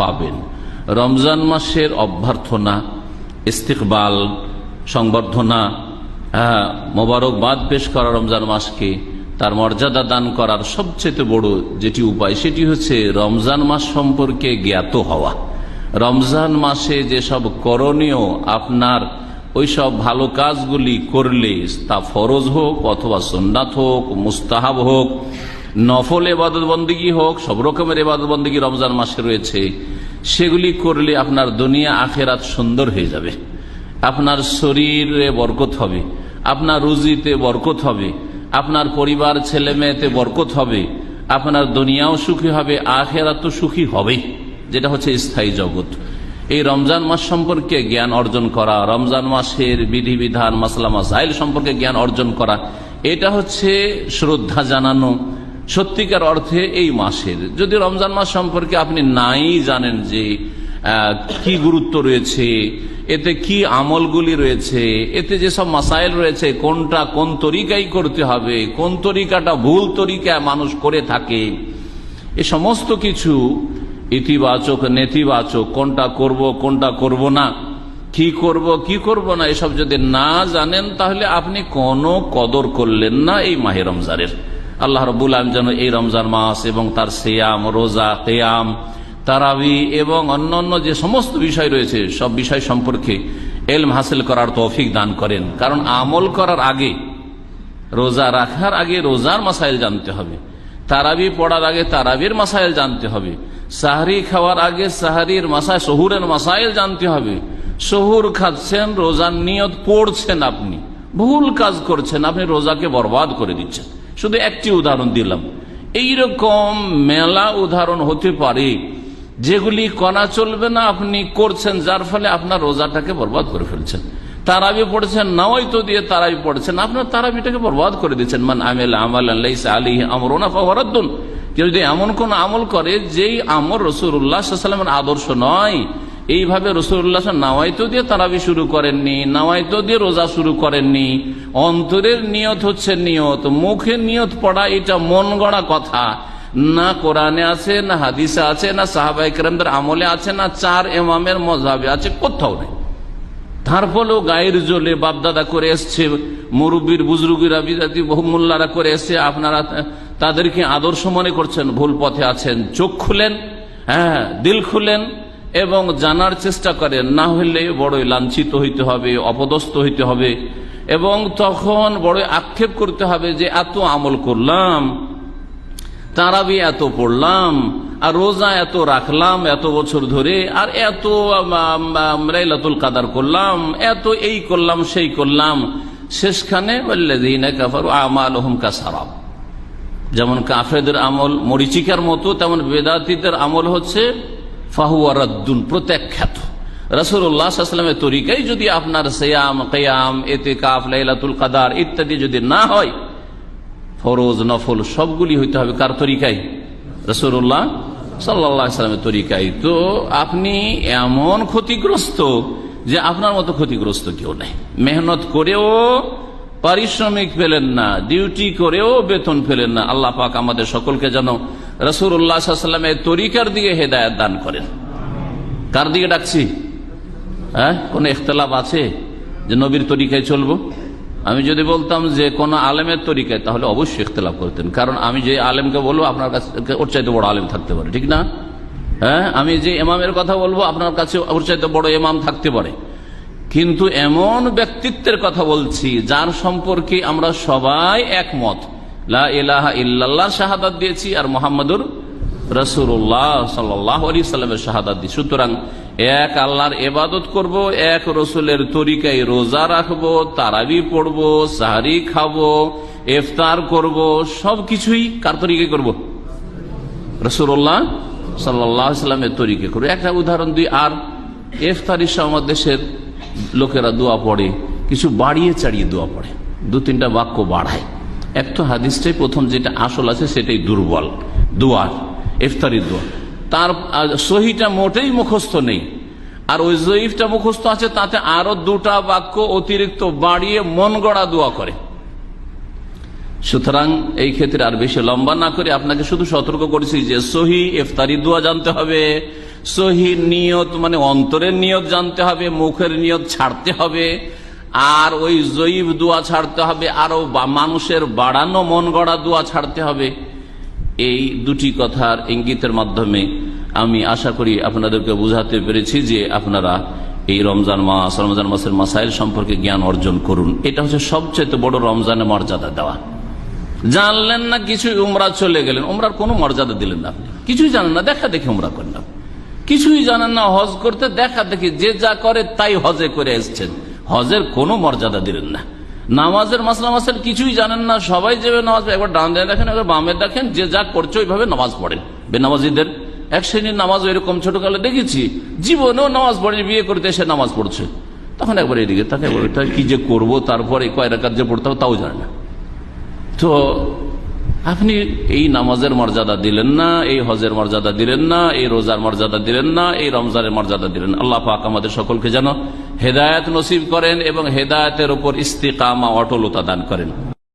পাবেন। রমজান মাসের অভ্যর্থনা, ইস্তিকবাল, সংবর্ধনা, মোবারকবাদ পেশ করা রমজান মাসকে, তার মর্যাদা দান করার সবচেয়ে বড় যেটি উপায় সেটি হচ্ছে রমজান মাস সম্পর্কে জ্ঞাত হওয়া। রমজান মাসে যেসব করণীয়, আপনার ওইসব ভালো কাজগুলি করলে, তা ফরজ হোক অথবা সুন্নাত হোক, মুস্তাহাব হোক, নফল ইবাদত বন্দেগী হোক, সব রকমের ইবাদত বন্দেগী রমজান মাসে রয়েছে, সেগুলি করলে আপনার দুনিয়া আখেরাত সুন্দর হয়ে যাবে। আপনার শরীরে বরকত হবে, আপনার রুজিতে বরকত হবে, আপনার পরিবার ছেলে মেয়েতে বরকত হবে, আপনার দুনিয়াও সুখী হবে, আখেরাত তো সুখী হবেই, যেটা হচ্ছে স্থায়ী জগৎ। এই রমজান মাস সম্পর্কে জ্ঞান অর্জন করা, রমজান মাসের বিধিবিধান, মাসলা মাসাইল সম্পর্কে জ্ঞান অর্জন করা, এটা হচ্ছে শ্রদ্ধা জানানো সত্যিকার অর্থে এই মাসের। যদি রমজান মাস সম্পর্কে আপনি নাই জানেন যে কি গুরুত্ব রয়েছে, এতে কি আমলগুলি রয়েছে, এতে যেসব মাসাইল রয়েছে, কোনটা কোন তরিকায় করতে হবে, কোন তরিকাটা ভুল তরিকায় মানুষ করে থাকে, এ সমস্ত কিছু ইতিবাচক নেতিবাচক, কোনটা করব কোনটা করব না, কি করব কি করব না, এসব যদি না জানেন তাহলে আপনি কোনো কদর করলেন না এই মাহে রমজানের। আল্লাহ রাব্বুল আলামিন যেন এই রমজান মাস এবং তার সিয়াম, রোজা, কিয়াম, তারাবি এবং অন্যান্য যে সমস্ত বিষয় রয়েছে সব বিষয় সম্পর্কে ইলম হাসিল করার তৌফিক দান করেন। কারণ আমল করার আগে, রোজা রাখার আগে রোজার মাসাইল জানতে হবে, তারাবি পড়ার আগে তারাবির মাসাইল জানতে হবে, সাহরি খাওয়ার আগে সাহরির মাসাইল, সহুরের মাসাইল জানতে হবে। সহুর খাচ্ছেন, রোজার নিয়ত পড়ছেন, আপনি ভুল কাজ করছেন, আপনি রোজাকে বরবাদ করে দিচ্ছেন। শুধু একটি উদাহরণ দিলাম, এইরকম মেলা উদাহরণ হতে পারে যেগুলি করা চলবে না, আপনি করছেন, যার ফলে আপনার রোজাটাকে বরবাদ করে ফেলছেন। তারাবি পড়ছেন, নাওয়াইতো দিয়ে তারাবি পড়ছেন, আপনার তারাবিটাকে বরবাদ করে দিচ্ছেন। মান আমিলা আমালান লাইসা আলাইহি আমরুনা ফাহুয়া রাদ্দুন। কেউ যদি এমন কোন আমল করে যেই আমল রাসূলুল্লাহ সাল্লাল্লাহু আলাইহি ওয়াসাল্লামের আদর্শ নয়, এইভাবে রাসূলুল্লাহ নাওয়াইতো দিয়ে তারাবি শুরু করেননি, নাওয়াইতো দিয়ে রোজা শুরু করেননি, অন্তরের নিয়ত হচ্ছে নিয়ত, মুখের নিয়ত পড়া এটা মন গড়া কথা, না কোরআনে আছে, না হাদিসে আছে, না সাহাবায়ে কেরামদের আমলে আছে, না চার ইমামের মাযহাবে আছে, কোথাও নেই। তারপরেও গায়ের জ্বলে বাপদাদা করে এসছে, মুরব্বীর বুজরুগিরা বিদাতি বহুমুল্লারা করে এসছে, আপনারা তাদেরকে আদর্শ মনে করছেন, ভুল পথে আছেন। চোখ খুলেন, দিল খুলেন এবং জানার চেষ্টা করেন, না হলে বড়ই লাঞ্ছিত হইতে হবে, অপদস্থ হইতে হবে এবং তখন বড় আক্ষেপ করতে হবে যে এত আমল করলাম, তারাবি এত পড়লাম, আর রোজা এত রাখলাম এত বছর ধরে, আর এত লাইলাতুল কাদার করলাম, এত এই করলাম সেই করলাম, শেষখানে ওয়াল্লাযীনা কাফারু আমালুহুম কাসারাব। যেমন কাফেরদের আমল মরিচিকার মতো, তেমন বেদাতীদের আমল হচ্ছে ফাহুয়া রাদ্দুন, প্রত্যাখ্যাত। রাসূলুল্লাহ সাল্লাল্লাহু আলাইহি ওয়াসাল্লামের তরিকায় যদি আপনার সিয়াম, কিয়াম, ইতিকাফ, লাইলাতুল কাদার ইত্যাদি যদি না হয়, ফরজ নফল সবগুলি হইতে হবে কার তরিকায়? রাসূলুল্লাহ সাল্লাল্লাহু আলাইহি ওয়াসাল্লামের তরিকায়। তো আপনি এমন ক্ষতিগ্রস্ত যে আপনার মতো ক্ষতিগ্রস্ত কেউ নাই। মেহনত করেও পারিশ্রমিক পেলেন না, ডিউটি করেও বেতন পেলেন না। আল্লাহ পাক আমাদের সকলকে যেন রাসূলুল্লাহ সাল্লাল্লাহু আলাইহি ওয়াসাল্লামের তরিকার দিকে হেদায়েত দান করেন। কার দিকে ডাকছি? কোনো ইখতিলাফ আছে যে নবীর তরিকায় চলবো? আমি যদি বলতাম যে কোন আলেমের তরিকায়, তাহলে অবশ্যই ইখতিলাফ করতেন। কারণ আমি যে আলেমকে বলবো আপনার কাছে ওর চাইতে বড় আলেম থাকতে পারে, ঠিক না? আমি যে ইমামের কথা বলবো আপনার কাছে ওর চাইতে বড় ইমাম থাকতে পারে। কিন্তু এমন ব্যক্তিত্বের কথা বলছি যার সম্পর্কে আমরা সবাই একমত, লা ইলাহা ইল্লাল্লাহ শাহাদাত দিয়েছি আর মুহাম্মাদুর রাসূলুল্লাহ সাল্লাল্লাহু আলাইহি সাল্লামের শাহাদাত দিই। সুতরাং এক আল্লাহর ইবাদত করব, এক রসুলের তরিকায় রোজা রাখবো, তারাবি পড়বো, সাহরি খাবো, ইফতার করব, সবকিছুই কার তরিকায় করব? রাসূলুল্লাহ সাল্লাল্লাহু আলাইহি সাল্লামের তরিকায় করব। একটা উদাহরণ দিই। আর ইফতারির সময় দেশের লোকেরা দোয়া পড়ে, কিছু বাড়িয়ে চাড়িয়ে দোয়া পড়ে, দু তিনটা বাক্য বাড়ায়। এক তো হাদিসটাই প্রথম যেটা আসল আছে সেটাই দুর্বল, দোয়ার ইফতারির দোয়া, তার সহিটা মোটেই মুখস্থ নেই, আর ওই জয়ীফটা মুখস্থ আছে, তাতে আরো দুটা বাক্য অতিরিক্ত বাড়িয়ে মন গড়া দোয়া করে। সুতরাং এই ক্ষেত্রে আর বেশি লম্বা না করে আপনাকে শুধু সতর্ক করেছি যে সহি ইফতারি দোয়া জানতে হবে, সহি নিয়ত মানে অন্তরের নিয়ত জানতে হবে, মুখের নিয়ত ছাড়তে হবে, আর ওই জয়ীব দোয়া ছাড়তে হবে, আরো মানুষের বাড়ানো মন গড়া দোয়া ছাড়তে হবে। এই দুটি কথার ইঙ্গিতের মাধ্যমে আমি আশা করি আপনাদেরকে বুঝাতে পেরেছি যে আপনারা এই রমজান মাসের মাসাইল সম্পর্কে জ্ঞান অর্জন করুন। এটা হচ্ছে সবচেয়ে বড় রমজানের মর্যাদা দেওয়া। জানলেন না কিছুই, উমরা চলে গেলেন, উমরার কোনো মর্যাদা দিলেন না, আপনি কিছুই জানেন না, দেখা দেখি উমরা করলেন, কিছুই জানেন না, হজ করতে দেখা দেখি যে যা করে তাই হজে করে এসছেন, হজের কোনো মর্যাদা দিলেন না। নামাজের মাসলা মাসাইল কিছুই জানেন না, সবাই যেভাবে নামাজ, একবার ডান দিয়ে দেখেন, একবার বামে দেখেন, যে যা করছে ওইভাবে নামাজ পড়েন। বেনামাজিদের এক শ্রেণীর নামাজ এরকম ছোটকালে দেখেছি, জীবনেও নামাজ পড়ে, বিয়ে করতে এসে নামাজ পড়ছে, তখন একবার এদিকে তাকে কি যে করবো, তারপরে কয় রাকাত যে পড়তে হবে তাও জানে না। তো আপনি এই নামাজের মর্যাদা দিলেন না, এই হজের মর্যাদা দিলেন না, এই রোজার মর্যাদা দিলেন না, এই রমজানের মর্যাদা দিলেন। আল্লাহ পাক আমাদের সকলকে যেন হেদায়েত নসিব করেন এবং হেদায়েতের উপর ইস্তিকামা, অটলতা দান করেন।